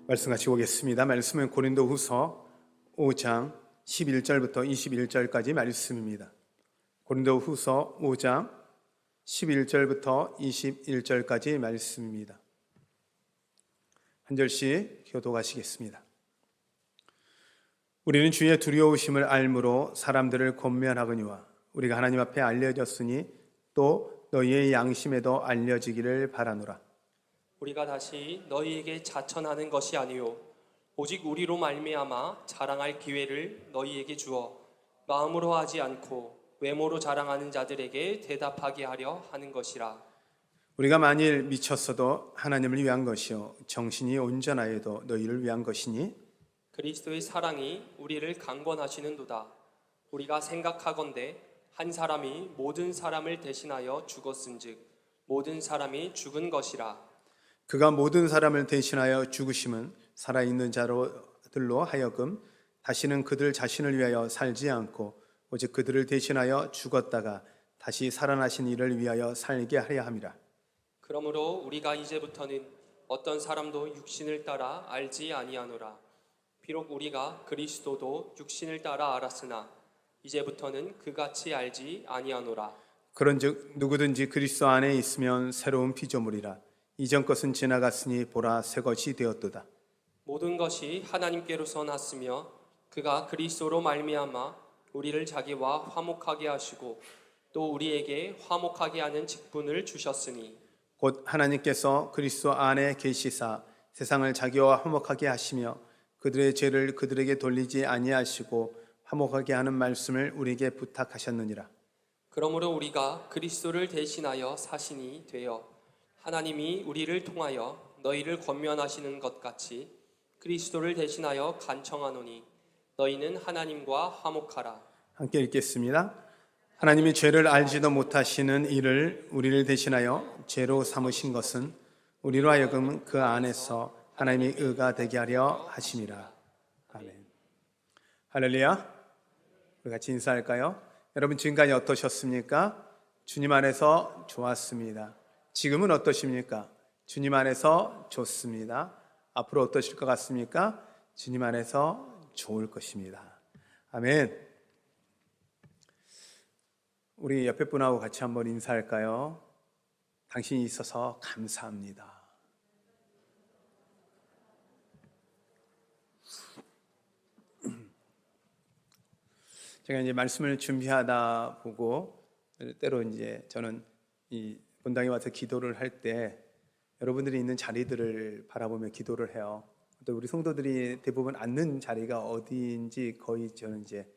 말씀 같이 보겠습니다. 말씀은 고린도후서 5장 11절부터 21절까지 말씀입니다. 고린도후서 5장 11절부터 21절까지 말씀입니다. 한 절씩 교독하시겠습니다. 우리는 주의 두려우심을 알므로 사람들을 권면하거니와 우리가 하나님 앞에 알려졌으니 또 너희의 양심에도 알려지기를 바라노라. 우리가 다시 너희에게 자천하는 것이 아니요 오직 우리로 말미암아 자랑할 기회를 너희에게 주어 마음으로 하지 않고 외모로 자랑하는 자들에게 대답하게 하려 하는 것이라. 우리가 만일 미쳤어도 하나님을 위한 것이요 정신이 온전하여도 너희를 위한 것이니 그리스도의 사랑이 우리를 강권하시는도다. 우리가 생각하건대 한 사람이 모든 사람을 대신하여 죽었은즉 모든 사람이 죽은 것이라. 그가 모든 사람을 대신하여 죽으심은 살아있는 자들로 하여금 다시는 그들 자신을 위하여 살지 않고 오직 그들을 대신하여 죽었다가 다시 살아나신 이를 위하여 살게 하려 함이라. 그러므로 우리가 이제부터는 어떤 사람도 육신을 따라 알지 아니하노라. 비록 우리가 그리스도도 육신을 따라 알았으나 이제부터는 그같이 알지 아니하노라. 그런즉 누구든지 그리스도 안에 있으면 새로운 피조물이라. 이전 것은 지나갔으니 보라 새 것이 되었도다. 모든 것이 하나님께로서 났으며 그가 그리스도로 말미암아 우리를 자기와 화목하게 하시고 또 우리에게 화목하게 하는 직분을 주셨으니 곧 하나님께서 그리스도 안에 계시사 세상을 자기와 화목하게 하시며 그들의 죄를 그들에게 돌리지 아니하시고 화목하게 하는 말씀을 우리에게 부탁하셨느니라. 그러므로 우리가 그리스도를 대신하여 사신이 되어 하나님이 우리를 통하여 너희를 권면하시는 것 같이 그리스도를 대신하여 간청하노니 너희는 하나님과 화목하라. 함께 읽겠습니다. 하나님이 죄를 알지도 못하시는 이를 우리를 대신하여 죄로 삼으신 것은 우리로 하여금 그 안에서 하나님의 의가 되게 하려 하심이라. 아멘. 할렐루야. 우리 같이 인사할까요? 여러분 지금까지 어떠셨습니까? 주님 안에서 좋았습니다. 지금은 어떠십니까? 주님 안에서 좋습니다. 앞으로 어떠실 것 같습니까? 주님 안에서 좋을 것입니다. 아멘. 우리 옆에 분하고 같이 한번 인사할까요? 당신이 있어서 감사합니다. 제가 이제 말씀을 준비하다 보고 때로 이제 저는 이 본당에 와서 기도를 할 때 여러분들이 있는 자리들을 바라보며 기도를 해요. 또 우리 성도들이 대부분 앉는 자리가 어디인지 거의 저는 이제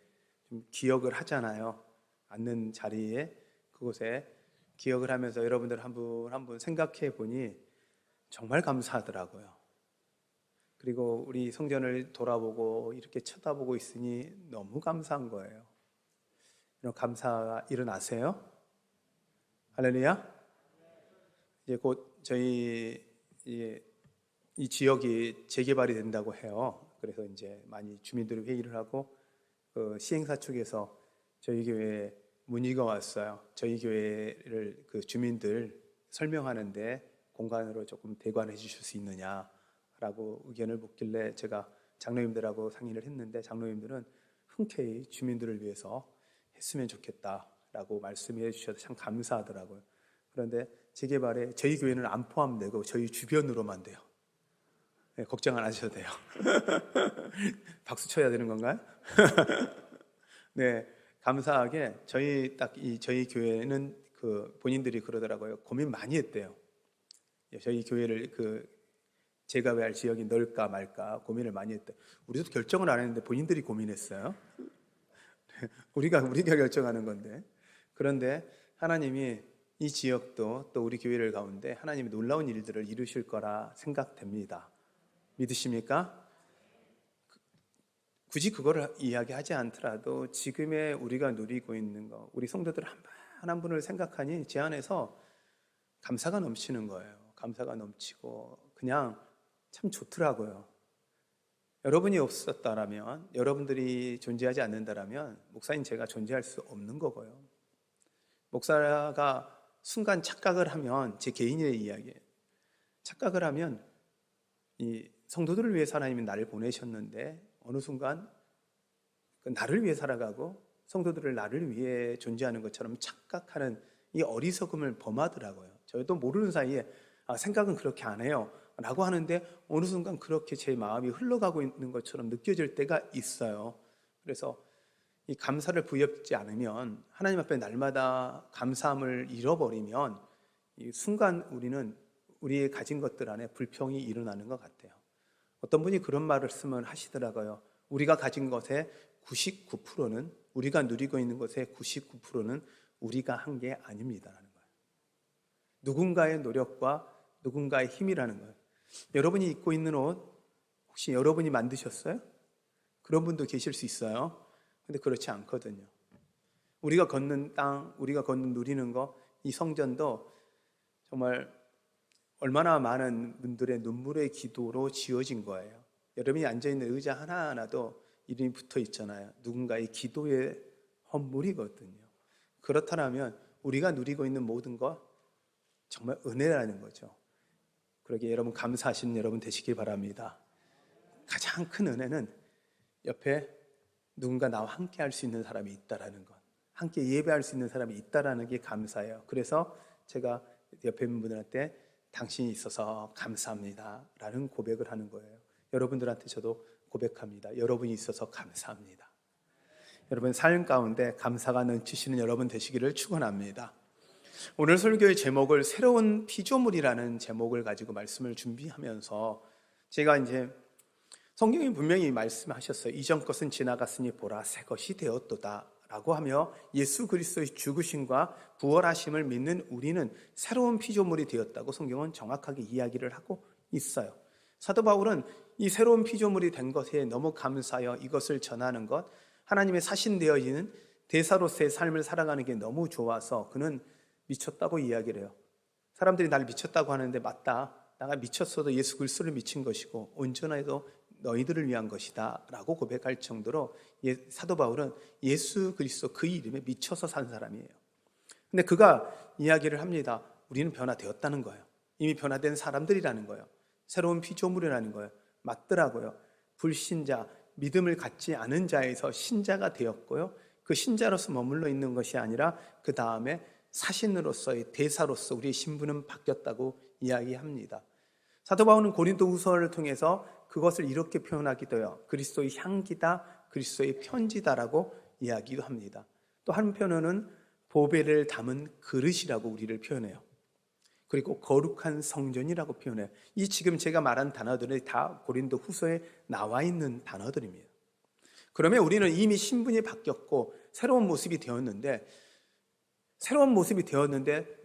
좀 기억을 하잖아요. 앉는 자리에 그곳에 기억을 하면서 여러분들 한 분 한 분 생각해 보니 정말 감사하더라고요. 그리고 우리 성전을 돌아보고 이렇게 쳐다보고 있으니 너무 감사한 거예요. 이런 감사가 일어나세요? 할렐루야. 이제 곧 저희 이 지역이 재개발이 된다고 해요. 그래서 이제 많이 주민들이 회의를 하고 시행사 측에서 저희 교회에 문의가 왔어요. 저희 교회를 그 주민들 설명하는데 공간으로 조금 대관해 주실 수 있느냐라고 의견을 묻길래 제가 장로님들하고 상의를 했는데 장로님들은 흔쾌히 주민들을 위해서 했으면 좋겠다라고 말씀해 주셔서 참 감사하더라고요. 그런데 재개발에 저희 교회는 안 포함되고 저희 주변으로만 돼요. 네, 걱정 안 하셔도 돼요. 박수 쳐야 되는 건가요? 네, 감사하게 저희 교회는 그 본인들이 그러더라고요. 고민 많이 했대요. 저희 교회를 그 재개발 지역이 넣을까 말까 고민을 많이 했대. 우리도 결정을 안 했는데 본인들이 고민했어요. 우리가 결정하는 건데. 그런데 하나님이 이 지역도 또 우리 교회를 가운데 하나님이 놀라운 일들을 이루실 거라 생각됩니다. 믿으십니까? 굳이 그거를 이야기하지 않더라도 지금의 우리가 누리고 있는 거, 우리 성도들 한 분 한 분을 생각하니 제 안에서 감사가 넘치는 거예요. 감사가 넘치고 그냥 참 좋더라고요. 여러분이 없었다라면, 여러분들이 존재하지 않는다라면 목사인 제가 존재할 수 없는 거고요. 목사가 순간 착각을 하면 제 개인의 이야기예요. 착각을 하면 이 성도들을 위해서 하나님이 나를 보내셨는데 어느 순간 그 나를 위해 살아가고 성도들을 나를 위해 존재하는 것처럼 착각하는 이 어리석음을 범하더라고요. 저도 모르는 사이에 생각은 그렇게 안 해요 라고 하는데 어느 순간 그렇게 제 마음이 흘러가고 있는 것처럼 느껴질 때가 있어요. 그래서 이 감사를 부여잡지 않으면, 하나님 앞에 날마다 감사함을 잃어버리면 이 순간 우리는 우리의 가진 것들 안에 불평이 일어나는 것 같아요. 어떤 분이 그런 말씀을 하시더라고요. 우리가 가진 것의 99%는, 우리가 누리고 있는 것의 99%는 우리가 한 게 아닙니다라는 거예요. 누군가의 노력과 누군가의 힘이라는 거예요. 여러분이 입고 있는 옷 혹시 여러분이 만드셨어요? 그런 분도 계실 수 있어요. 근데 그렇지 않거든요. 우리가 걷는 땅, 우리가 걷는 누리는 거, 이 성전도 정말 얼마나 많은 분들의 눈물의 기도로 지어진 거예요. 여러분이 앉아있는 의자 하나하나도 이름이 붙어 있잖아요. 누군가의 기도의 헌물이거든요. 그렇다면 우리가 누리고 있는 모든 것 정말 은혜라는 거죠. 그러기에 여러분 감사하시는 여러분 되시길 바랍니다. 가장 큰 은혜는 옆에 누군가 나와 함께 할 수 있는 사람이 있다라는 것, 함께 예배할 수 있는 사람이 있다라는 게 감사해요. 그래서 제가 옆에 있는 분들한테 당신이 있어서 감사합니다 라는 고백을 하는 거예요. 여러분들한테 저도 고백합니다. 여러분이 있어서 감사합니다. 여러분 삶 가운데 감사가 넘치시는 여러분 되시기를 축원합니다. 오늘 설교의 제목을 새로운 피조물이라는 제목을 가지고 말씀을 준비하면서 제가 이제 성경이 분명히 말씀하셨어요. 이전 것은 지나갔으니 보라 새 것이 되었도다 라고 하며 예수 그리스도의 죽으심과 부활하심을 믿는 우리는 새로운 피조물이 되었다고 성경은 정확하게 이야기를 하고 있어요. 사도 바울은 이 새로운 피조물이 된 것에 너무 감사하여 이것을 전하는 것, 하나님의 사신되어지는 대사로서의 삶을 살아가는 게 너무 좋아서 그는 미쳤다고 이야기를 해요. 사람들이 나를 미쳤다고 하는데 맞다. 내가 미쳤어도 예수 그리스도를 미친 것이고 온전해도 너희들을 위한 것이다 라고 고백할 정도로 사도 바울은 예수 그리스도 그 이름에 미쳐서 산 사람이에요. 근데 그가 이야기를 합니다. 우리는 변화되었다는 거예요. 이미 변화된 사람들이라는 거예요. 새로운 피조물이라는 거예요. 맞더라고요. 불신자, 믿음을 갖지 않은 자에서 신자가 되었고요. 그 신자로서 머물러 있는 것이 아니라 그 다음에 사신으로서의 대사로서 우리의 신분은 바뀌었다고 이야기합니다. 사도 바울은 고린도후서를 통해서 그것을 이렇게 표현하기도 해요. 그리스도의 향기다, 그리스도의 편지다라고 이야기도 합니다. 또 한편으로는 보배를 담은 그릇이라고 우리를 표현해요. 그리고 거룩한 성전이라고 표현해요. 이 지금 제가 말한 단어들이 다 고린도후서에 나와 있는 단어들입니다. 그러면 우리는 이미 신분이 바뀌었고 새로운 모습이 되었는데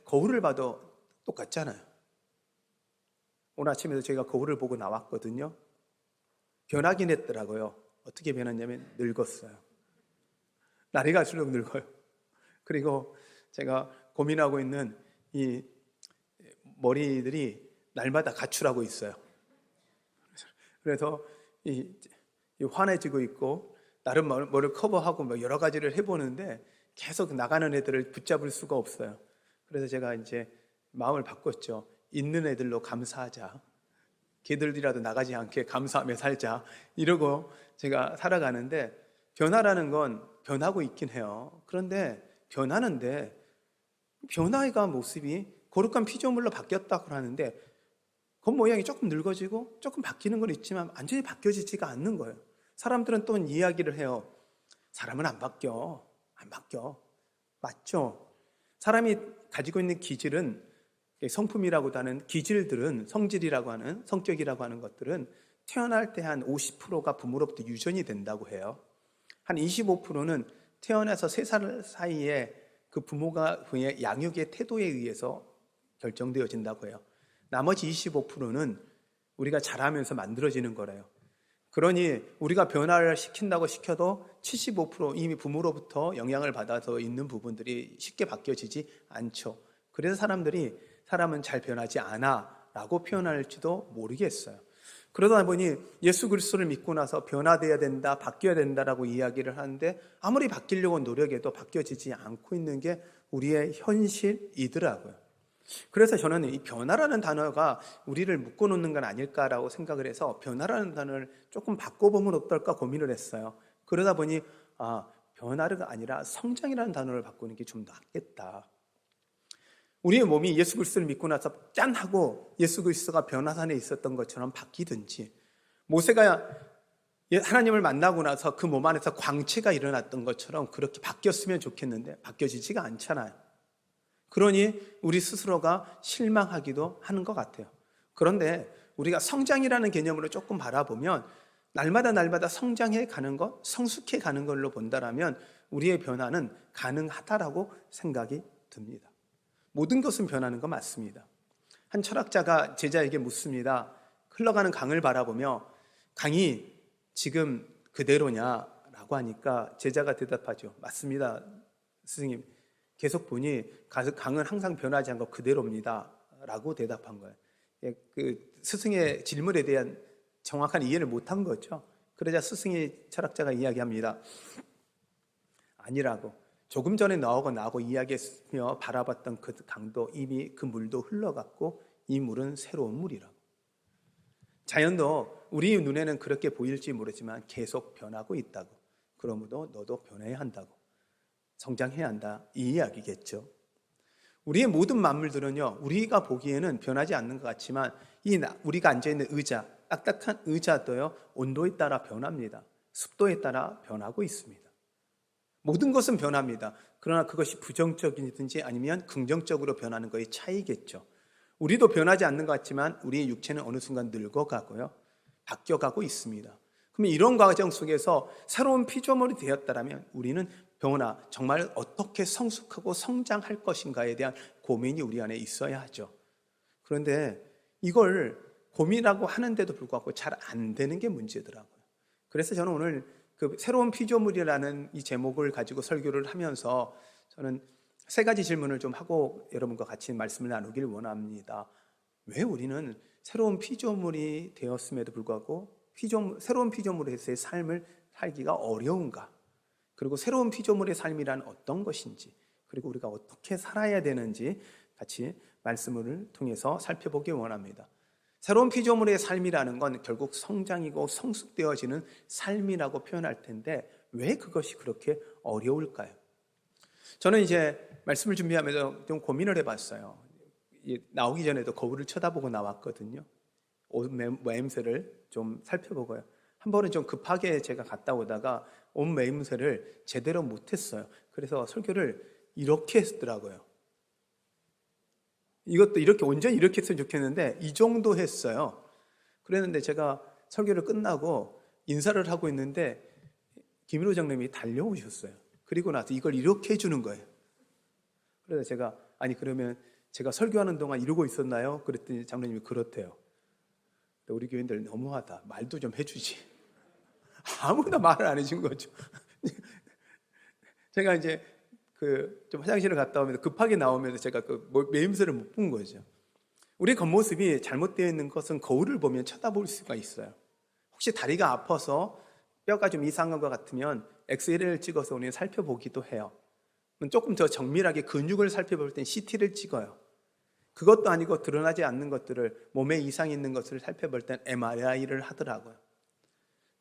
거울을 봐도 똑같잖아요. 오늘 아침에도 제가 거울을 보고 나왔거든요. 변하긴 했더라고요. 어떻게 변했냐면 늙었어요. 날이 갈수록 늙어요. 그리고 제가 고민하고 있는 이 머리들이 날마다 가출하고 있어요. 그래서 환해지고 있고 나름 머리를 커버하고 뭐 여러 가지를 해보는데 계속 나가는 애들을 붙잡을 수가 없어요. 그래서 제가 이제 마음을 바꿨죠. 있는 애들로 감사하자. 걔들이라도 나가지 않게 감사하며 살자. 이러고 제가 살아가는데 변화라는 건 변하고 있긴 해요. 그런데 변하는데 변화가 모습이 거룩한 피조물로 바뀌었다고 하는데 겉모양이 조금 늙어지고 조금 바뀌는 건 있지만 완전히 바뀌어지지가 않는 거예요. 사람들은 또 이야기를 해요. 사람은 안 바뀌어. 맞죠? 사람이 가지고 있는 기질은 성품이라고도 하는 기질들은 성질이라고 하는 성격이라고 하는 것들은 태어날 때 한 50%가 부모로부터 유전이 된다고 해요. 한 25%는 태어나서 3살 사이에 그 부모가 그의 양육의 태도에 의해서 결정되어진다고 해요. 나머지 25%는 우리가 자라면서 만들어지는 거래요. 그러니 우리가 변화를 시킨다고 시켜도 75% 이미 부모로부터 영향을 받아서 있는 부분들이 쉽게 바뀌어지지 않죠. 그래서 사람은 잘 변하지 않아 라고 표현할지도 모르겠어요. 그러다 보니 예수 그리스도를 믿고 나서 변화되어야 된다, 바뀌어야 된다라고 이야기를 하는데 아무리 바뀌려고 노력해도 바뀌어지지 않고 있는 게 우리의 현실이더라고요. 그래서 저는 이 변화라는 단어가 우리를 묶어놓는 건 아닐까라고 생각을 해서 변화라는 단어를 조금 바꿔보면 어떨까 고민을 했어요. 그러다 보니 변화가 아니라 성장이라는 단어를 바꾸는 게 좀 낫겠다. 우리의 몸이 예수 그리스도를 믿고 나서 짠 하고 예수 그리스도가 변화산에 있었던 것처럼 바뀌든지, 모세가 하나님을 만나고 나서 그 몸 안에서 광채가 일어났던 것처럼 그렇게 바뀌었으면 좋겠는데 바뀌어지지가 않잖아요. 그러니 우리 스스로가 실망하기도 하는 것 같아요. 그런데 우리가 성장이라는 개념으로 조금 바라보면 날마다 성장해 가는 것, 성숙해 가는 걸로 본다라면 우리의 변화는 가능하다라고 생각이 듭니다. 모든 것은 변하는 거 맞습니다. 한 철학자가 제자에게 묻습니다. 흘러가는 강을 바라보며 강이 지금 그대로냐라고 하니까 제자가 대답하죠. 맞습니다, 스승님. 계속 보니 강은 항상 변하지 않고 그대로입니다 라고 대답한 거예요. 그 스승의 질문에 대한 정확한 이해를 못한 거죠. 그러자 스승의 철학자가 이야기합니다. 아니라고. 조금 전에 너하고 나하고 이야기했으며 바라봤던 그 강도, 이미 그 물도 흘러갔고 이 물은 새로운 물이라고. 자연도 우리 눈에는 그렇게 보일지 모르지만 계속 변하고 있다고. 그러므로 너도 변해야 한다고. 성장해야 한다, 이 이야기겠죠. 우리의 모든 만물들은요, 우리가 보기에는 변하지 않는 것 같지만 우리가 앉아있는 의자, 딱딱한 의자도요, 온도에 따라 변합니다. 습도에 따라 변하고 있습니다. 모든 것은 변합니다. 그러나 그것이 부정적이든지 아니면 긍정적으로 변하는 것의 차이겠죠. 우리도 변하지 않는 것 같지만 우리의 육체는 어느 순간 늙어가고요, 바뀌어가고 있습니다. 그러면 이런 과정 속에서 새로운 피조물이 되었다면 우리는 변화, 정말 어떻게 성숙하고 성장할 것인가에 대한 고민이 우리 안에 있어야 하죠. 그런데 이걸 고민하고 하는데도 불구하고 잘 안 되는 게 문제더라고요. 그래서 저는 오늘 그 새로운 피조물이라는 이 제목을 가지고 설교를 하면서 저는 세 가지 질문을 좀 하고 여러분과 같이 말씀을 나누길 원합니다. 왜 우리는 새로운 피조물이 되었음에도 불구하고 새로운 피조물에서의 삶을 살기가 어려운가? 그리고 새로운 피조물의 삶이란 어떤 것인지, 그리고 우리가 어떻게 살아야 되는지 같이 말씀을 통해서 살펴보기 원합니다. 새로운 피조물의 삶이라는 건 결국 성장이고 성숙되어지는 삶이라고 표현할 텐데 왜 그것이 그렇게 어려울까요? 저는 이제 말씀을 준비하면서 좀 고민을 해봤어요. 나오기 전에도 거울을 쳐다보고 나왔거든요. 옷 매임새를 좀 살펴보고요. 한 번은 좀 급하게 제가 갔다 오다가 옷 매임새를 제대로 못했어요. 그래서 설교를 이렇게 했더라고요. 이것도 이렇게 온전히 이렇게 했으면 좋겠는데 이 정도 했어요. 그랬는데 제가 설교를 끝나고 인사를 하고 있는데 김일호 장님이 달려오셨어요. 그리고 나서 이걸 이렇게 해주는 거예요. 그래서 제가 그러면 제가 설교하는 동안 이러고 있었나요? 그랬더니 장로님이 그렇대요. 우리 교인들 너무하다. 말도 좀 해주지. 아무나 말을 안 해준 거죠. 제가 이제 좀 화장실을 갔다 오면서 급하게 나오면서 제가 매임새를 못 본 거죠. 우리 겉모습이 잘못되어 있는 것은 거울을 보면 쳐다볼 수가 있어요. 혹시 다리가 아파서 뼈가 좀 이상한 것 같으면 엑스레이를 찍어서 우리는 살펴보기도 해요. 조금 더 정밀하게 근육을 살펴볼 땐 CT를 찍어요. 그것도 아니고 드러나지 않는 것들을, 몸에 이상이 있는 것을 살펴볼 땐 MRI를 하더라고요.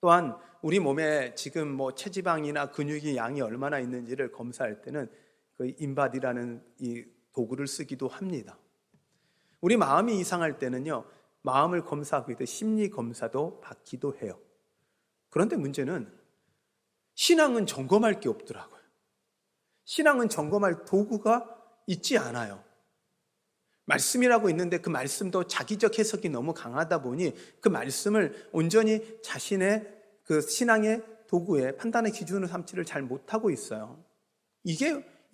또한 우리 몸에 지금 체지방이나 근육의 양이 얼마나 있는지를 검사할 때는 그 인바디라는 이 도구를 쓰기도 합니다. 우리 마음이 이상할 때는요, 마음을 검사하기 위해 심리 검사도 받기도 해요. 그런데 문제는 신앙은 점검할 게 없더라고요. 신앙은 점검할 도구가 있지 않아요. 말씀이라고 있는데 그 말씀도 자기적 해석이 너무 강하다 보니 그 말씀을 온전히 자신의 그 신앙의 도구에 판단의 기준으로 삼지를 잘 못하고 있어요.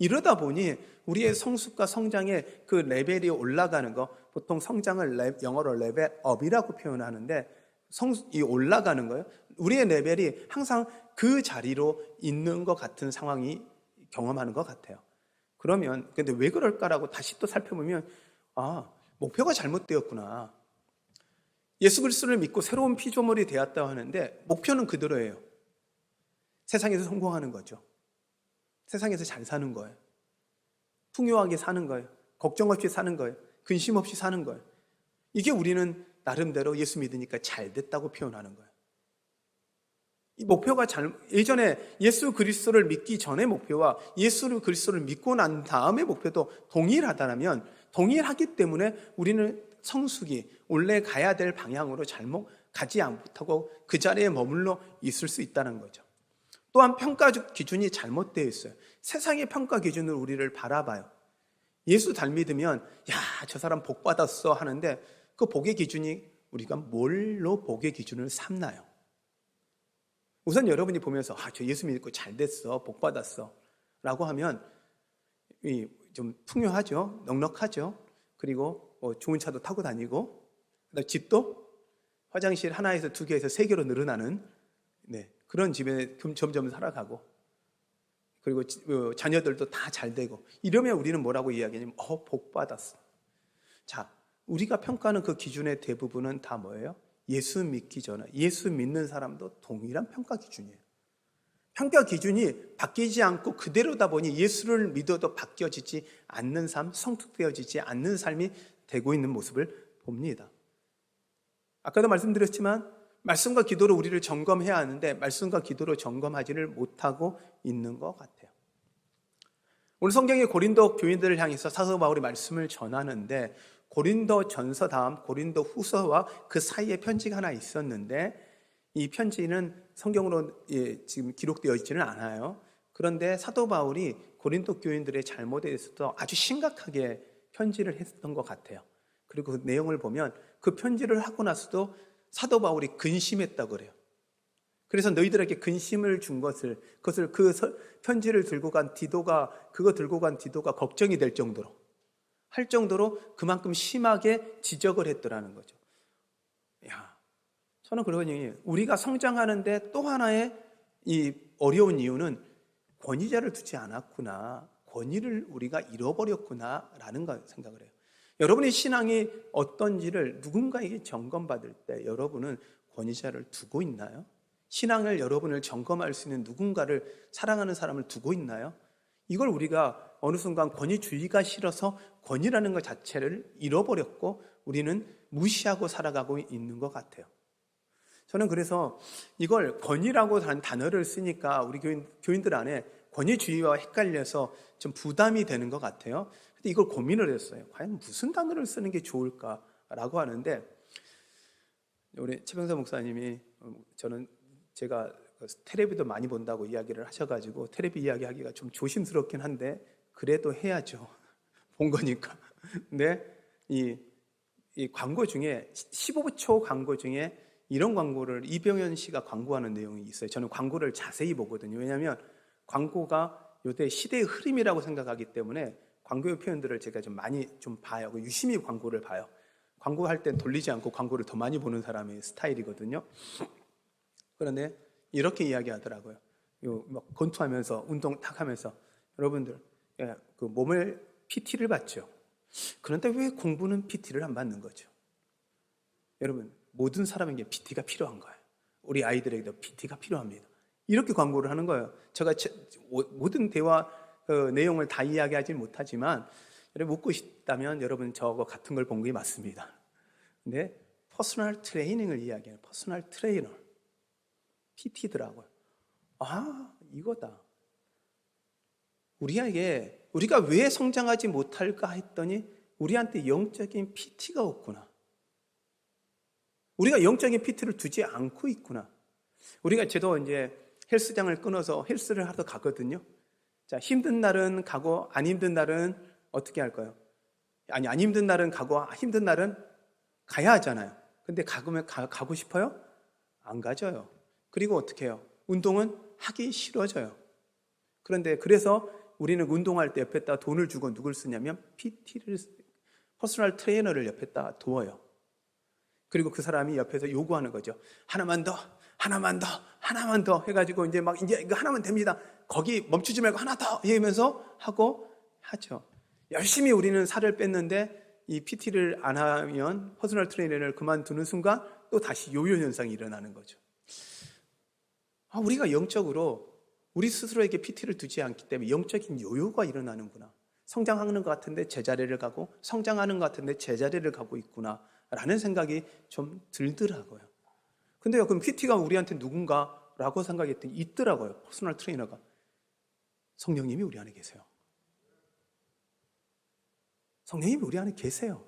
이러다 보니 우리의 성숙과 성장의 그 레벨이 올라가는 거, 보통 성장을 영어로 레벨업이라고 표현하는데 이 올라가는 거예요. 우리의 레벨이 항상 그 자리로 있는 것 같은 상황이 경험하는 것 같아요. 그러면 근데 왜 그럴까라고 다시 또 살펴보면 목표가 잘못되었구나. 예수 그리스도를 믿고 새로운 피조물이 되었다고 하는데 목표는 그대로예요. 세상에서 성공하는 거죠. 세상에서 잘 사는 거예요. 풍요하게 사는 거예요. 걱정 없이 사는 거예요. 근심 없이 사는 거예요. 이게 우리는 나름대로 예수 믿으니까 잘 됐다고 표현하는 거예요. 이 목표가 예전에 예수 그리스도를 믿기 전의 목표와 예수 그리스도를 믿고 난 다음의 목표도 동일하다면, 동일하기 때문에 우리는 성숙이 원래 가야 될 방향으로 잘못 가지 못하고 그 자리에 머물러 있을 수 있다는 거죠. 또한 평가 기준이 잘못되어 있어요. 세상의 평가 기준으로 우리를 바라봐요. 예수 잘 믿으면 야, 저 사람 복 받았어 하는데 그 복의 기준이 우리가 뭘로 복의 기준을 삼나요? 우선 여러분이 보면서 저 예수 믿고 잘 됐어, 복 받았어 라고 하면 좀 풍요하죠, 넉넉하죠. 그리고 좋은 차도 타고 다니고, 그다음 집도 화장실 하나에서 2개에서 3개로 늘어나는 그런 집에 점점 살아가고, 그리고 자녀들도 다 잘 되고, 이러면 우리는 뭐라고 이야기하냐면 복 받았어. 자, 우리가 평가하는 그 기준의 대부분은 다 뭐예요? 예수 믿기 전에, 예수 믿는 사람도 동일한 평가 기준이에요. 평가 기준이 바뀌지 않고 그대로다 보니 예수를 믿어도 바뀌어지지 않는 삶, 성숙되어지지 않는 삶이 되고 있는 모습을 봅니다. 아까도 말씀드렸지만 말씀과 기도로 우리를 점검해야 하는데 말씀과 기도로 점검하지를 못하고 있는 것 같아요. 오늘 성경의 고린도 교인들을 향해서 사도 바울이 말씀을 전하는데, 고린도 전서 다음 고린도 후서와 그 사이에 편지가 하나 있었는데, 이 편지는 성경으로 지금 기록되어 있지는 않아요. 그런데 사도 바울이 고린도 교인들의 잘못에 대해서도 아주 심각하게 편지를 했던 것 같아요. 그리고 그 내용을 보면 그 편지를 하고 나서도 사도 바울이 근심했다고 그래요. 그래서 너희들에게 근심을 준 그것을 그 편지를 들고 간 디도가 걱정이 될 정도로, 할 정도로 그만큼 심하게 지적을 했더라는 거죠. 저는 그러니 우리가 성장하는데 또 하나의 이 어려운 이유는 권위자를 두지 않았구나, 권위를 우리가 잃어버렸구나 라는 생각을 해요. 여러분의 신앙이 어떤지를 누군가에게 점검받을 때 여러분은 권위자를 두고 있나요? 신앙을 여러분을 점검할 수 있는 누군가를, 사랑하는 사람을 두고 있나요? 이걸 우리가 어느 순간 권위주의가 싫어서 권위라는 것 자체를 잃어버렸고 우리는 무시하고 살아가고 있는 것 같아요. 저는 그래서 이걸 권위라고 하는 단어를 쓰니까 우리 교인들 안에 권위주의와 헷갈려서 좀 부담이 되는 것 같아요. 근데 이걸 고민을 했어요. 과연 무슨 단어를 쓰는 게 좋을까라고 하는데, 우리 최병서 목사님이 제가 텔레비도 많이 본다고 이야기를 하셔가지고 텔레비 이야기하기가 좀 조심스럽긴 한데 그래도 해야죠. 본 거니까. 근데 이 광고 중에 15초 광고 중에 이런 광고를 이병현 씨가 광고하는 내용이 있어요. 저는 광고를 자세히 보거든요. 왜냐하면 광고가 요새 시대의 흐름이라고 생각하기 때문에 광고의 표현들을 제가 좀 많이 봐요. 유심히 광고를 봐요. 광고할 땐 돌리지 않고 광고를 더 많이 보는 사람의 스타일이거든요. 그런데 이렇게 이야기하더라고요. 막 권투하면서 운동 탁 하면서 여러분들 그 몸을 PT를 받죠. 그런데 왜 공부는 PT를 안 받는 거죠? 여러분, 모든 사람에게 PT가 필요한 거예요. 우리 아이들에게도 PT가 필요합니다. 이렇게 광고를 하는 거예요. 제가 모든 대화 내용을 다 이야기하지 못하지만 여러분 묻고 싶다면 여러분 저거 같은 걸 본 게 맞습니다. 근데 퍼스널 트레이닝을 이야기해요. 퍼스널 트레이너, PT더라고요. 이거다. 우리가 왜 성장하지 못할까 했더니 우리한테 영적인 PT가 없구나. 우리가 영적인 PT를 두지 않고 있구나. 저도 이제 헬스장을 끊어서 헬스를 하러 가거든요. 자, 힘든 날은 가고 안 힘든 날은 어떻게 할까요? 안 힘든 날은 가고 힘든 날은 가야 하잖아요. 근데 가고 싶어요? 안 가져요. 그리고 어떻게 해요? 운동은 하기 싫어져요. 그래서 우리는 운동할 때 옆에다 돈을 주고 누굴 쓰냐면 퍼스널 트레이너를 옆에다 두어요. 그리고 그 사람이 옆에서 요구하는 거죠. 하나만 더 해가지고 이제 이거 하나만 됩니다. 거기 멈추지 말고 하나 더 이러면서 하고 하죠. 열심히 우리는 살을 뺐는데 이 PT를 안 하면, 퍼스널 트레이너를 그만두는 순간 또 다시 요요 현상이 일어나는 거죠. 우리가 영적으로 우리 스스로에게 PT를 두지 않기 때문에 영적인 요요가 일어나는구나. 성장하는 것 같은데 제자리를 가고 성장하는 것 같은데 제자리를 가고 있구나 라는 생각이 좀 들더라고요. 근데요, 그럼 PT가 우리한테 누군가라고 생각했더니 있더라고요. 퍼스널 트레이너가. 성령님이 우리 안에 계세요. 성령님이 우리 안에 계세요.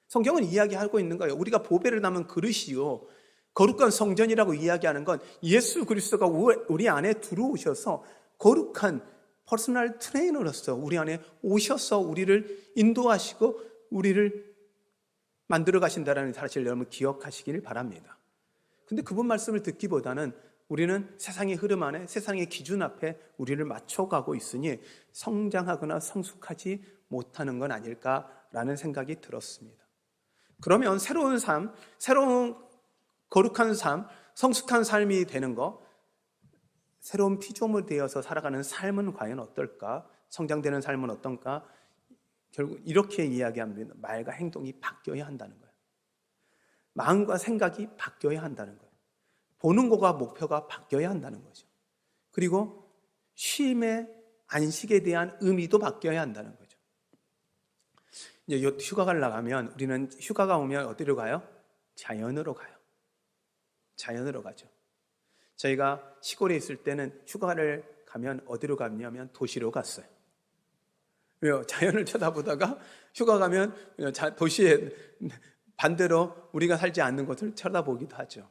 성경은 이야기하고 있는 거예요. 우리가 보배를 담은 그릇이요, 거룩한 성전이라고 이야기하는 건 예수 그리스도가 우리 안에 들어오셔서 거룩한 퍼스널 트레이너로서 우리 안에 오셔서 우리를 인도하시고 우리를 만들어 가신다는 사실을 여러분 기억하시길 바랍니다. 근데 그분 말씀을 듣기보다는 우리는 세상의 흐름 안에, 세상의 기준 앞에 우리를 맞춰가고 있으니 성장하거나 성숙하지 못하는 건 아닐까라는 생각이 들었습니다. 그러면 새로운 삶, 새로운 거룩한 삶, 성숙한 삶이 되는 거, 새로운 피조물 되어서 살아가는 삶은 과연 어떨까? 성장되는 삶은 어떤가? 결국 이렇게 이야기합니다. 말과 행동이 바뀌어야 한다는 거예요. 마음과 생각이 바뀌어야 한다는 거예요. 보는 것과 목표가 바뀌어야 한다는 거죠. 그리고 쉼의 안식에 대한 의미도 바뀌어야 한다는 거죠. 이제 휴가가 나가면 우리는 휴가가 오면 어디로 가요? 자연으로 가요. 자연으로 가죠. 저희가 시골에 있을 때는 휴가를 가면 어디로 갔냐면 도시로 갔어요. 왜요? 자연을 쳐다보다가 휴가 가면 도시에 반대로 우리가 살지 않는 곳을 쳐다보기도 하죠.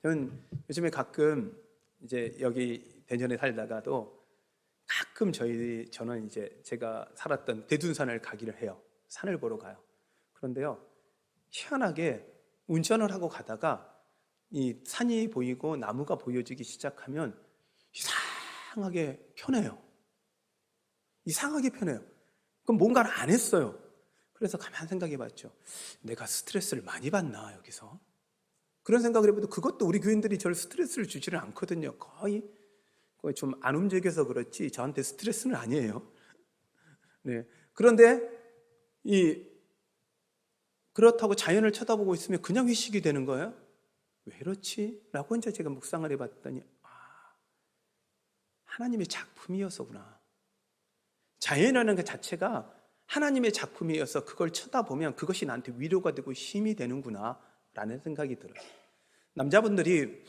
저는 요즘에 가끔 이제 여기 대전에 살다가도 가끔 저는 이제 제가 살았던 대둔산을 가기를 해요. 산을 보러 가요. 그런데요, 희한하게 운전을 하고 가다가 이 산이 보이고 나무가 보여지기 시작하면 이상하게 편해요. 이상하게 편해요. 그럼 뭔가를 안 했어요. 그래서 가만 생각해 봤죠. 내가 스트레스를 많이 받나 여기서? 그런 생각을 해봐도 그것도 우리 교인들이 저를 스트레스를 주지를 않거든요. 거의 좀 안 움직여서 그렇지 저한테 스트레스는 아니에요. 네. 그런데 그렇다고 자연을 쳐다보고 있으면 그냥 휴식이 되는 거예요. 왜 그렇지? 라고 이제 제가 묵상을 해봤더니 하나님의 작품이었구나. 자연이라는 것 자체가 하나님의 작품이어서 그걸 쳐다보면 그것이 나한테 위로가 되고 힘이 되는구나 라는 생각이 들어요. 남자분들이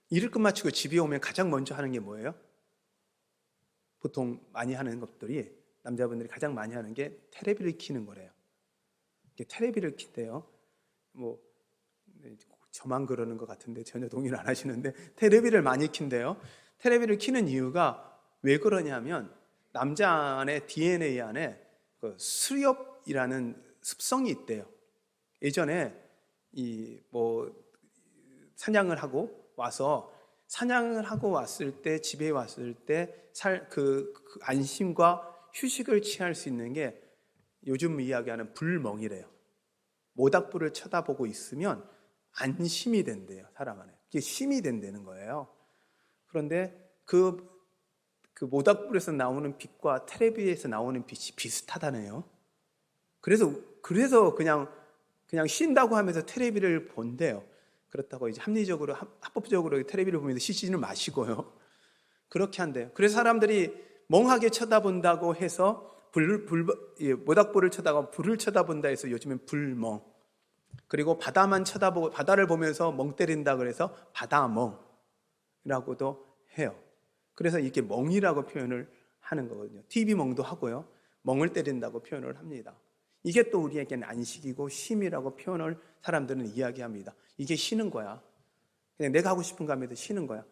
일을 끝마치고 집에 오면 가장 먼저 하는 게 뭐예요? 보통 많이 하는 것들이, 남자분들이 가장 많이 하는 게 테레비를 켜는 거래요. 테레비를 킨대요. 저만 그러는 것 같은데 전혀 동의를 안 하시는데 테레비를 많이 킨대요. 테레비를 켜는 이유가 왜 그러냐면 남자 안에 DNA 안에 그 수렵이라는 습성이 있대요. 예전에 사냥을 하고 왔을 때 집에 왔을 때 그 안심과 휴식을 취할 수 있는 게 요즘 이야기하는 불멍이래요. 모닥불을 쳐다보고 있으면 안심이 된대요, 사람 안에. 그게 쉼이 된다는 거예요. 그런데 그 모닥불에서 나오는 빛과 텔레비에서 나오는 빛이 비슷하다네요. 그래서 그냥 쉰다고 하면서 텔레비를 본대요. 그렇다고 이제 합법적으로 텔레비를 보면서 쉬지는 마시고요. 그렇게 한대요. 그래서 사람들이 멍하게 쳐다본다고 해서 모닥불을 쳐다보고 불을 쳐다본다 해서 요즘엔 불멍. 그리고 바다를 보면서 멍 때린다 그래서 바다멍이라고도 해요. 그래서 이렇게 멍이라고 표현을 하는 거거든요. TV 멍도 하고요. 멍을 때린다고 표현을 합니다. 이게 또 우리에게는 안식이고 쉼이라고 표현을 사람들은 이야기합니다. 이게 쉬는 거야. 그냥 내가 하고 싶은 거 하면서 쉬는 거야.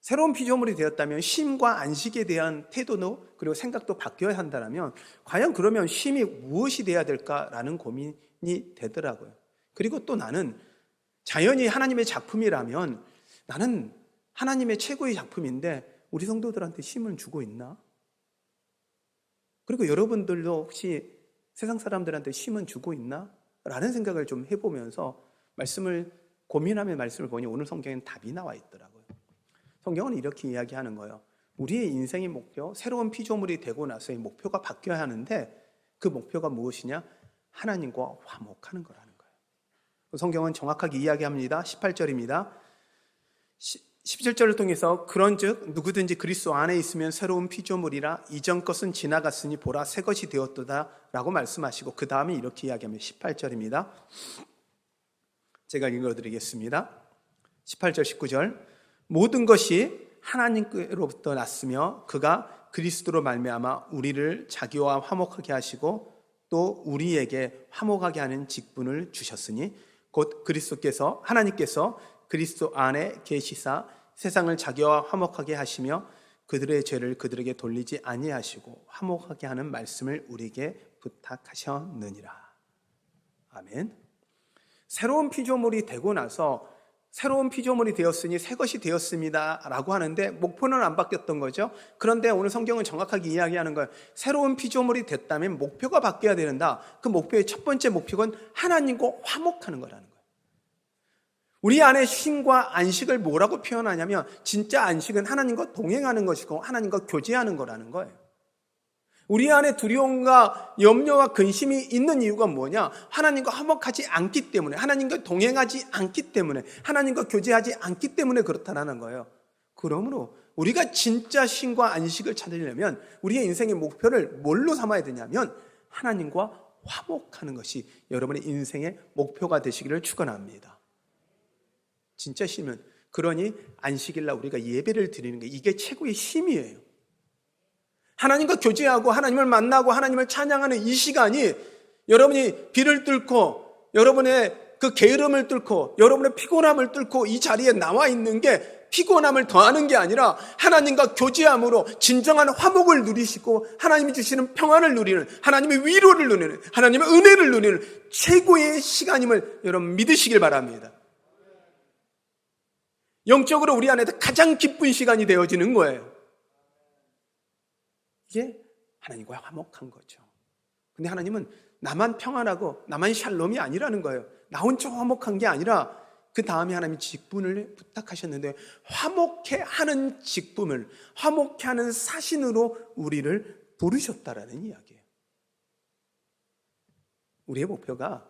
새로운 피조물이 되었다면 쉼과 안식에 대한 태도도 그리고 생각도 바뀌어야 한다면 과연 그러면 쉼이 무엇이 돼야 될까라는 고민이 되더라고요. 그리고 또 나는 자연이 하나님의 작품이라면 나는 하나님의 최고의 작품인데 우리 성도들한테 쉼을 주고 있나? 그리고 여러분들도 혹시 세상 사람들한테 쉼은 주고 있나? 라는 생각을 좀 해보면서 고민하며 말씀을 보니 오늘 성경에는 답이 나와 있더라고요. 성경은 이렇게 이야기하는 거예요. 우리의 인생의 목표, 새로운 피조물이 되고 나서의 목표가 바뀌어야 하는데 그 목표가 무엇이냐? 하나님과 화목하는 거라는 거예요. 성경은 정확하게 이야기합니다. 18절입니다. 17절을 통해서 그런즉 누구든지 그리스도 안에 있으면 새로운 피조물이라 이전 것은 지나갔으니 보라 새 것이 되었도다 라고 말씀하시고 그 다음에 이렇게 이야기하면 18절입니다. 제가 읽어드리겠습니다. 18절 19절 모든 것이 하나님께로부터 났으며 그가 그리스도로 말미암아 우리를 자기와 화목하게 하시고 또 우리에게 화목하게 하는 직분을 주셨으니 곧 하나님께서 그리스도 안에 계시사 세상을 자기와 화목하게 하시며 그들의 죄를 그들에게 돌리지 아니하시고 화목하게 하는 말씀을 우리에게 부탁하셨느니라. 아멘. 새로운 피조물이 되고 나서 새로운 피조물이 되었으니 새 것이 되었습니다 라고 하는데 목표는 안 바뀌었던 거죠. 그런데 오늘 성경은 정확하게 이야기하는 거예요. 새로운 피조물이 됐다면 목표가 바뀌어야 된다. 그 목표의 첫 번째 목표는 하나님과 화목하는 거라는 거예요. 우리 안에 쉼과 안식을 뭐라고 표현하냐면 진짜 안식은 하나님과 동행하는 것이고 하나님과 교제하는 거라는 거예요. 우리 안에 두려움과 염려와 근심이 있는 이유가 뭐냐? 하나님과 화목하지 않기 때문에, 하나님과 동행하지 않기 때문에, 하나님과 교제하지 않기 때문에 그렇다는 거예요. 그러므로 우리가 진짜 쉼과 안식을 찾으려면 우리의 인생의 목표를 뭘로 삼아야 되냐면 하나님과 화목하는 것이 여러분의 인생의 목표가 되시기를 축원합니다. 진짜 쉼은 그러니 안식일날 우리가 예배를 드리는 게 이게 최고의 쉼이에요. 하나님과 교제하고 하나님을 만나고 하나님을 찬양하는 이 시간이 여러분이 비를 뚫고 여러분의 그 게으름을 뚫고 여러분의 피곤함을 뚫고 이 자리에 나와 있는 게 피곤함을 더하는 게 아니라 하나님과 교제함으로 진정한 화목을 누리시고 하나님이 주시는 평안을 누리는 하나님의 위로를 누리는 하나님의 은혜를 누리는 최고의 시간임을 여러분 믿으시길 바랍니다. 영적으로 우리 안에 가장 기쁜 시간이 되어지는 거예요. 이게 하나님과 화목한 거죠. 근데 하나님은 나만 평안하고 나만 샬롬이 아니라는 거예요. 나 혼자 화목한 게 아니라 그 다음에 하나님이 직분을 부탁하셨는데 화목해 하는 직분을 화목해 하는 사신으로 우리를 부르셨다라는 이야기예요. 우리의 목표가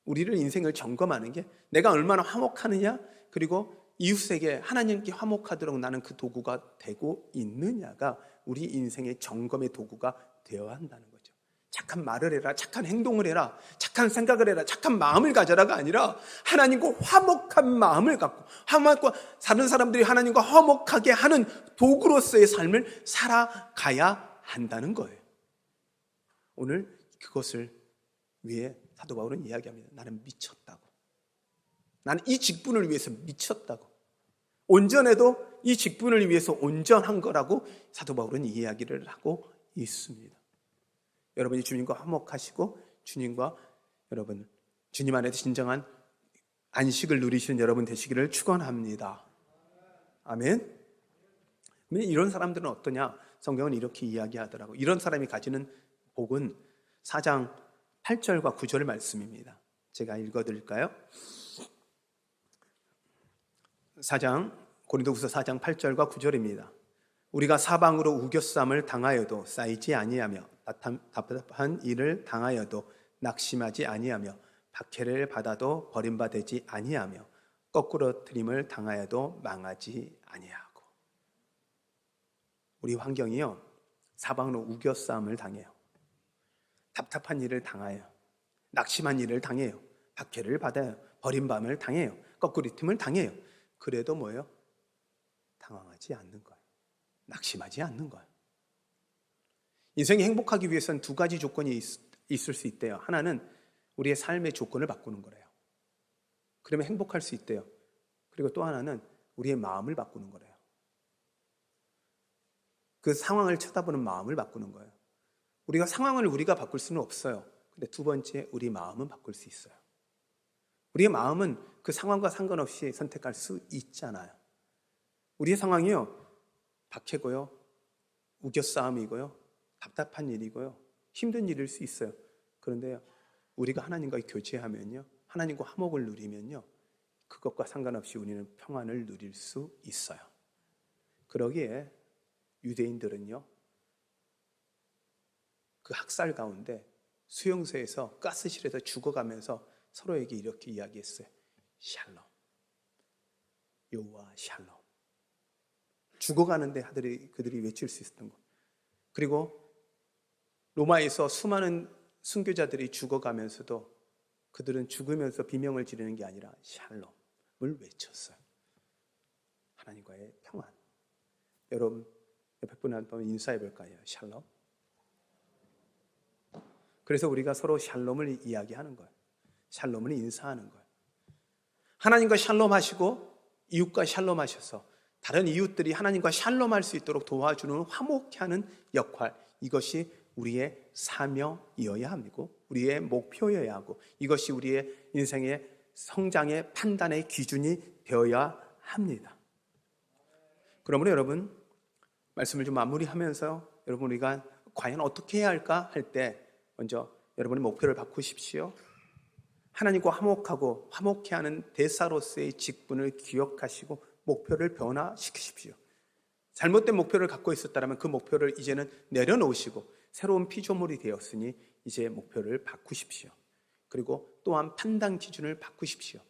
우리를 인생을 점검하는 게 내가 얼마나 화목하느냐 그리고 이웃에게 하나님께 화목하도록 나는 그 도구가 되고 있느냐가 우리 인생의 점검의 도구가 되어야 한다는 거죠. 착한 말을 해라, 착한 행동을 해라, 착한 생각을 해라, 착한 마음을 가져라가 아니라 하나님과 화목한 마음을 갖고 화목과 다른 사람들이 하나님과 화목하게 하는 도구로서의 삶을 살아가야 한다는 거예요. 오늘 그것을 위해 사도 바울은 이야기합니다. 나는 미쳤다고. 나는 이 직분을 위해서 미쳤다고. 온전해도 이 직분을 위해서 온전한 거라고 사도 바울은 이야기를 하고 있습니다. 여러분이 주님과 화목하시고 주님과 여러분 주님 안에서 진정한 안식을 누리시는 여러분 되시기를 축원합니다. 아멘. 이런 사람들은 어떠냐? 성경은 이렇게 이야기하더라고. 이런 사람이 가지는 복은 4장 8절과 9절 말씀입니다. 제가 읽어드릴까요? 고린도후서 4장 8절과 9절입니다. 우리가 사방으로 우겨쌈을 당하여도 쌓이지 아니하며 답답한 일을 당하여도 낙심하지 아니하며 박해를 받아도 버림받지 아니하며 거꾸로 트림을 당하여도 망하지 아니하고. 우리 환경이요 사방으로 우겨쌈을 당해요. 답답한 일을 당해요. 낙심한 일을 당해요. 박해를 받아요. 버림받음을 당해요. 거꾸로 트림을 당해요. 그래도 뭐예요? 당황하지 않는 거예요. 낙심하지 않는 거예요. 인생이 행복하기 위해서는 두 가지 조건이 있을 수 있대요. 하나는 우리의 삶의 조건을 바꾸는 거래요. 그러면 행복할 수 있대요. 그리고 또 하나는 우리의 마음을 바꾸는 거래요. 그 상황을 쳐다보는 마음을 바꾸는 거예요. 우리가 상황을 우리가 바꿀 수는 없어요. 근데 두 번째, 우리 마음은 바꿀 수 있어요. 우리의 마음은 그 상황과 상관없이 선택할 수 있잖아요. 우리의 상황이요 박해고요 우겨싸움이고요 답답한 일이고요 힘든 일일 수 있어요. 그런데 우리가 하나님과 교제하면요 하나님과 화목을 누리면요 그것과 상관없이 우리는 평안을 누릴 수 있어요. 그러기에 유대인들은요 그 학살 가운데 수용소에서 가스실에서 죽어가면서 서로에게 이렇게 이야기했어요. 샬롬, 여호와 샬롬. 죽어가는데 그들이 외칠 수 있었던 것. 그리고 로마에서 수많은 순교자들이 죽어가면서도 그들은 죽으면서 비명을 지르는 게 아니라 샬롬을 외쳤어요. 하나님과의 평안. 여러분 옆에 분한테 한번 인사해 볼까요? 샬롬. 그래서 우리가 서로 샬롬을 이야기하는 거예요. 샬롬을 인사하는 거예요. 하나님과 샬롬 하시고 이웃과 샬롬 하셔서 다른 이웃들이 하나님과 샬롬 할 수 있도록 도와주는 화목케 하는 역할, 이것이 우리의 사명이어야 하고 우리의 목표여야 하고 이것이 우리의 인생의 성장의 판단의 기준이 되어야 합니다. 그러므로 여러분 말씀을 좀 마무리하면서 여러분 우리가 과연 어떻게 해야 할까 할 때 먼저 여러분의 목표를 바꾸십시오. 하나님과 화목하고 화목케 하는 대사로서의 직분을 기억하시고 목표를 변화시키십시오. 잘못된 목표를 갖고 있었다면 그 목표를 이제는 내려놓으시고 새로운 피조물이 되었으니 이제 목표를 바꾸십시오. 그리고 또한 판단 기준을 바꾸십시오.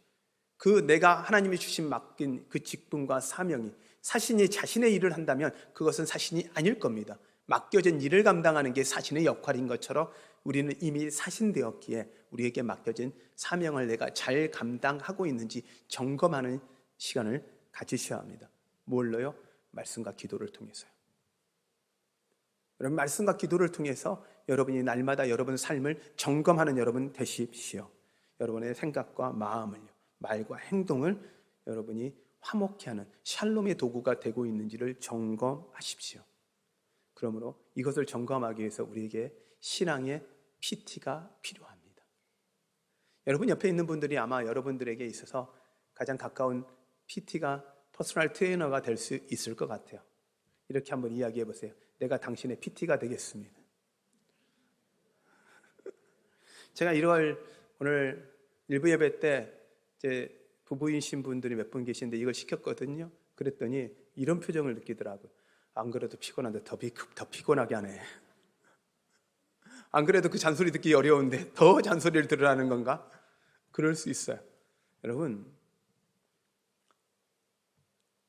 그 내가 하나님이 주신 맡긴 그 직분과 사명이 자신이 자신의 일을 한다면 그것은 자신이 아닐 겁니다. 맡겨진 일을 감당하는 게 자신의 역할인 것처럼 우리는 이미 사신되었기에 우리에게 맡겨진 사명을 내가 잘 감당하고 있는지 점검하는 시간을 가지셔야 합니다. 뭘로요? 말씀과 기도를 통해서요. 여러분 말씀과 기도를 통해서 여러분이 날마다 여러분 삶을 점검하는 여러분 되십시오. 여러분의 생각과 마음을, 말과 행동을 여러분이 화목케 하는 샬롬의 도구가 되고 있는지를 점검하십시오. 그러므로 이것을 점검하기 위해서 우리에게 신앙의 PT가 필요합니다. 여러분 옆에 있는 분들이 아마 여러분들에게 있어서 가장 가까운 PT가 퍼스널 트레이너가 될 수 있을 것 같아요. 이렇게 한번 이야기해 보세요. 내가 당신의 PT가 되겠습니다. 제가 1월 오늘 일부 예배 때 이제 부부이신 분들이 몇 분 계신데 이걸 시켰거든요. 그랬더니 이런 표정을 느끼더라고요. 안 그래도 피곤한데 더 피곤하게 하네. 안 그래도 그 잔소리 듣기 어려운데 더 잔소리를 들으라는 건가? 그럴 수 있어요. 여러분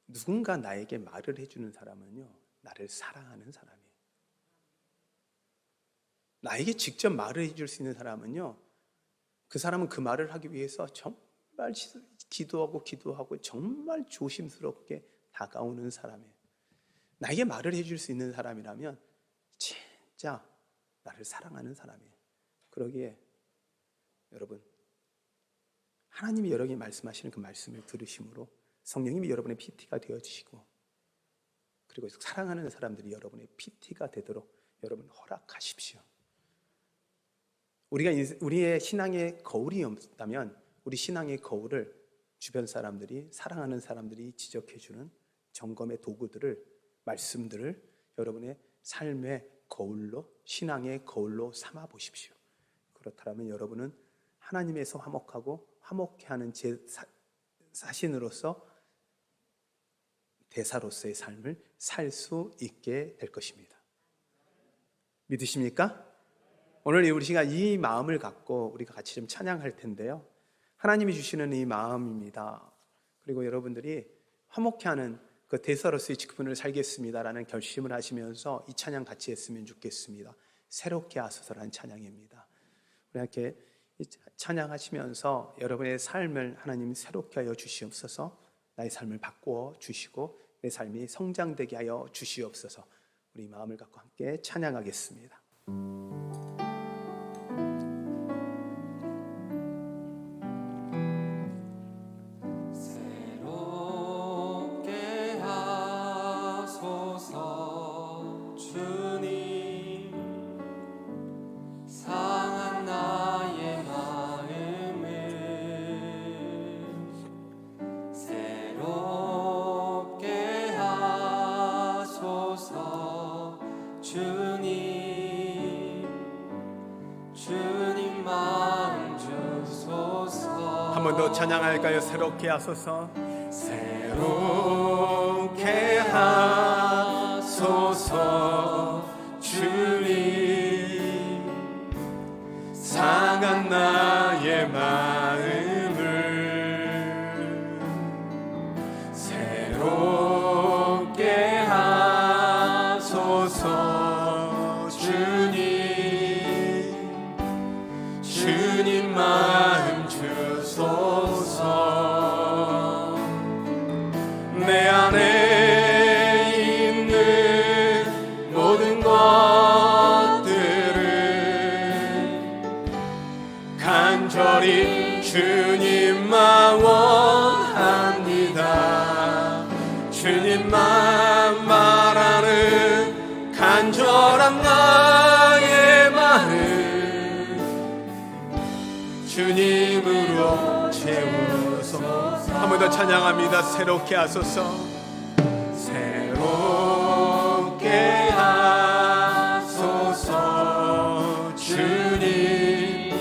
누군가 나에게 말을 해주는 사람은요 나를 사랑하는 사람이에요. 나에게 직접 말을 해줄 수 있는 사람은요 그 사람은 그 말을 하기 위해서 정말 기도하고 정말 조심스럽게 다가오는 사람이에요. 나에게 말을 해줄 수 있는 사람이라면 진짜 나를 사랑하는 사람이에요. 그러기에 여러분 하나님이 여러분이 말씀하시는 그 말씀을 들으심으로 성령님이 여러분의 PT가 되어주시고 그리고 사랑하는 사람들이 여러분의 PT가 되도록 여러분 허락하십시오. 우리의 신앙의 거울이 없다면 우리 신앙의 거울을 주변 사람들이 사랑하는 사람들이 지적해주는 점검의 도구들을 말씀들을 여러분의 삶의 거울로 신앙의 거울로 삼아 보십시오. 그렇다면 여러분은 하나님에서 화목하고 화목케 하는 제 자신으로서 대사로서의 삶을 살 수 있게 될 것입니다. 믿으십니까? 오늘 우리 시간 이 마음을 갖고 우리가 같이 좀 찬양할 텐데요. 하나님이 주시는 이 마음입니다. 그리고 여러분들이 화목케 하는 그 대사로서의 직분을 살겠습니다라는 결심을 하시면서 이 찬양 같이 했으면 좋겠습니다. 새롭게 하소서라는 찬양입니다. 우리 함께 찬양하시면서 여러분의 삶을 하나님 새롭게 하여 주시옵소서. 나의 삶을 바꾸어 주시고 내 삶이 성장되게 하여 주시옵소서. 우리 마음을 갖고 함께 찬양하겠습니다. 새롭게 하소서 주님 상한 나의 마음을 새롭게 하소서 주님 마음 주소서. 한 번 더 찬양할까요? 새롭게 하소서. 새롭게 하소서 주님 상한 나의 마음을 새롭게 주님만 말하는 간절한 나의 마음 주님으로 채우소서. 한 번 더 찬양합니다. 새롭게 하소서. 새롭게 하소서. 주님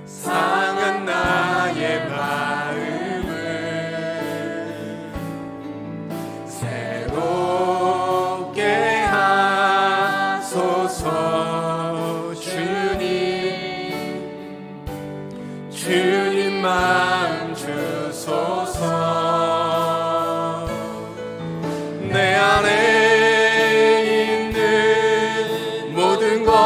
상한 나의 마음을 새롭게 하소서. 주님 마음 주소서. 내 안에 있는 모든 것들을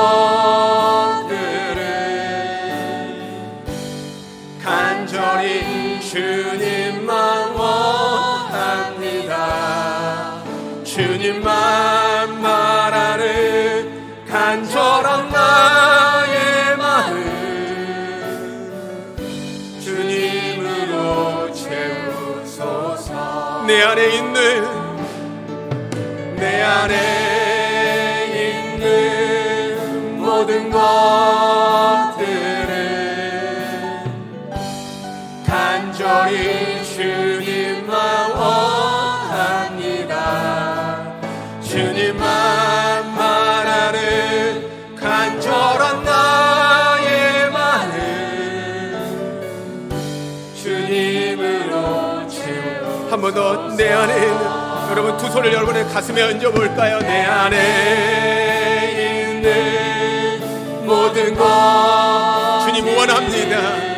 간절히 주님만 원합니다. 주님만 말하는 간절한 나의 마음 주님으로 채우소서. 내 안에 있는 모든 것들을 간절히 주님만 원합니다. 주님만 말하는 간절한 나의 마음 주님으로 채워. 한 번 더 내 안에 있는, 여러분 두 손을 여러분의 가슴에 얹어볼까요? 내 안에 있는 모든 것 주님 원합니다.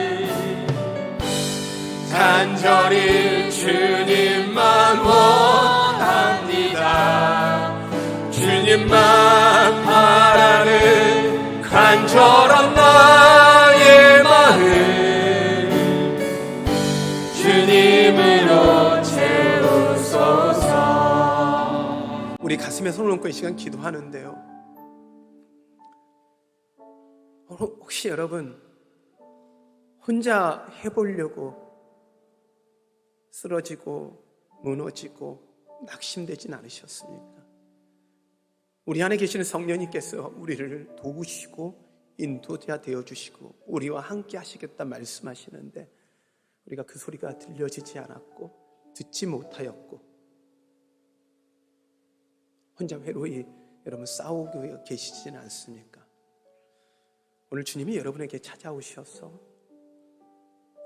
간절히 주님만 원합니다. 주님만 말하는 간절한 나의 마음 주님으로 채우소서. 우리 가슴에 손을 얹고 이 시간 기도하는데요, 혹시 여러분 혼자 해보려고 쓰러지고 무너지고 낙심되진 않으셨습니까? 우리 안에 계시는 성령님께서 우리를 도우시고 인도자 되어주시고 우리와 함께 하시겠다 말씀하시는데 우리가 그 소리가 들려지지 않았고 듣지 못하였고 혼자 외로이 여러분 싸우고 계시지는 않습니까? 오늘 주님이 여러분에게 찾아오셔서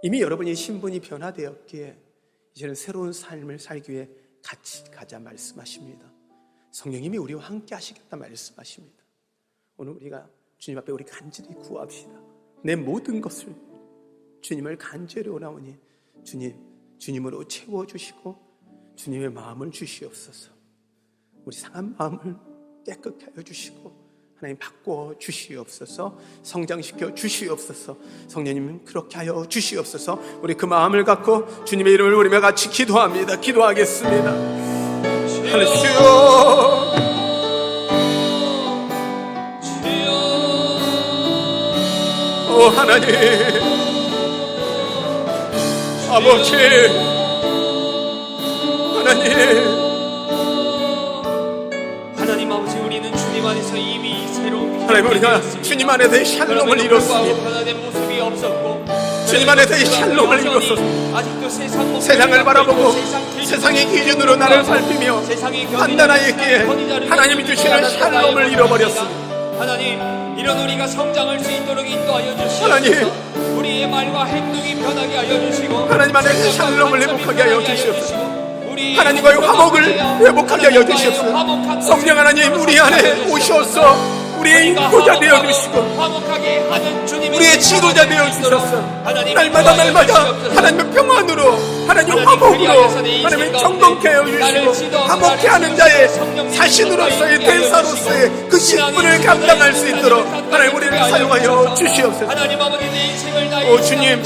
이미 여러분의 신분이 변화되었기에 이제는 새로운 삶을 살기 위해 같이 가자 말씀하십니다. 성령님이 우리와 함께 하시겠다 말씀하십니다. 오늘 우리가 주님 앞에 우리 간절히 구합시다. 내 모든 것을 주님을 간절히 원하오니 주님으로 채워주시고 주님의 마음을 주시옵소서. 우리 상한 마음을 깨끗게 하여 주시고 하나님 바꿔 주시옵소서. 성장시켜 주시옵소서. 성령님 그렇게 하여 주시옵소서. 우리 그 마음을 갖고 주님의 이름을 우리며 같이 기도합니다. 기도하겠습니다. 할렐루야. 오 하나님 아버지 하나님 아버지, 우리는 주님 안에서 이미 새로운 하나님 우리가 주님 안에서 이 샬롬을 이뤘습니다. 변화된 모습이 없었고 주님 안에서 이 샬롬을 이뤘습니다. 아직도 세상을 바라보고 세상의 기준으로 나를 살피며 판단하였기에 하나님이 주시는 샬롬을 잃어버렸습니다. 하나님, 이런 우리가 성장할 수 있도록 인도하여 주시옵소서. 하나님, 우리의 말과 행동이 변하게 하여 주시고 하나님 안에 샬롬을 회복하게 하여 주시옵소서. 하나님과의 화목을 회복하게 하여 주시옵소서. 성령 하나님 우리 안에 오셔서 우리의 인도자 되어주시고 우리의 지도자 되어주셔서 날마다 하나님의 평안으로 하나님의 화목으로 하나님의 정동케 하여 주시고 화목케 하는 자의 사신으로서의 대사로서의 그 신분을 감당할 수 있도록 하나님 우리를 사용하여 주시옵소서. 오 주님,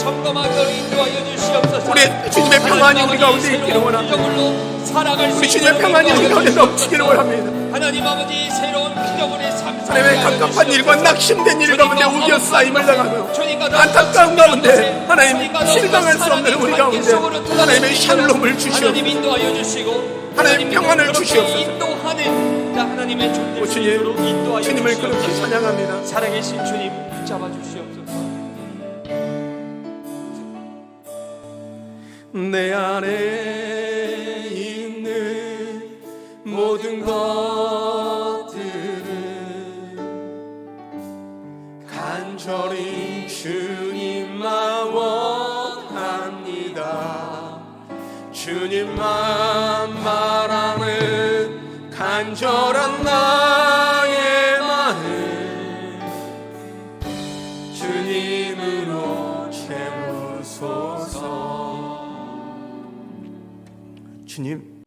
우리 주님의 평안이 우리 가운데 있기를 원합니다. 살아갈 수 우리 있는 주님의 평안이 우리 가운데 넘치기를 원합니다. 하나님 아버지 새로운 기적의 삶 하나님의 갑갑한 일과 낙심된 일 가운데 우겨 쌓임을 당하며 안타까운 가운데 하나님 실망할 수 없는 우리 가운데 하나님의 샬롬을 주시옵소서. 하나님 인도하여 주시고 하나님 평안을 주시옵소서. 인도하는 하나님의 종들 주님, 인도하여 주님을 주시옵소서. 그렇게 찬양합니다. 살아계신 주님 붙잡아 주시옵소서. 내 안에 있는 모든 것들은 간절히 주님만 원합니다. 주님만 말하는 간절한 나의 마음 주님으로 채우소서. 주님,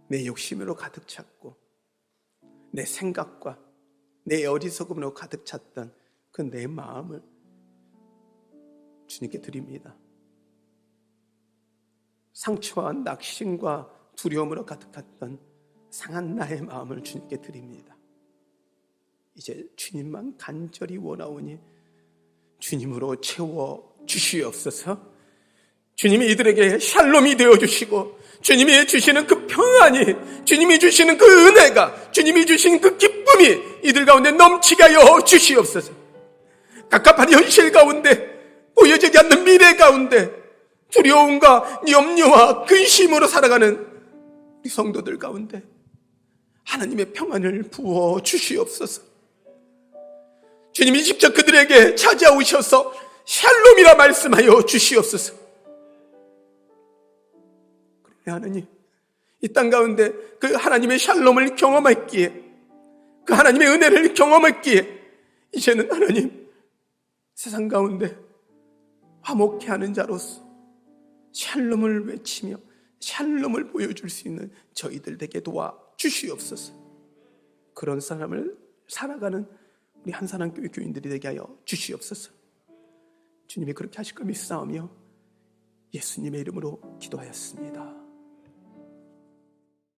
내 욕심으로 가득 찼고 내 생각과 내 어리석음으로 가득 찼던 그 내 마음을 주님께 드립니다. 상처와 낙심과 두려움으로 가득했던 상한 나의 마음을 주님께 드립니다. 이제 주님만 간절히 원하오니 주님으로 채워 주시옵소서. 주님이 이들에게 샬롬이 되어주시고 주님이 주시는 그 평안이, 주님이 주시는 그 은혜가, 주님이 주시는 그 기쁨이 이들 가운데 넘치게 하여 주시옵소서. 갑갑한 현실 가운데, 보여지지 않는 미래 가운데 두려움과 염려와 근심으로 살아가는 우리 성도들 가운데 하나님의 평안을 부어 주시옵소서. 주님이 직접 그들에게 찾아오셔서 샬롬이라 말씀하여 주시옵소서. 하나님, 이 땅 가운데 그 하나님의 샬롬을 경험했기에, 그 하나님의 은혜를 경험했기에 이제는 하나님 세상 가운데 화목해 하는 자로서 샬롬을 외치며 샬롬을 보여줄 수 있는 저희들 되게 도와 주시옵소서. 그런 사람을 살아가는 우리 한사랑교회 교인들이 되게 하여 주시옵소서. 주님이 그렇게 하실 걸 믿사오며 예수님의 이름으로 기도하였습니다.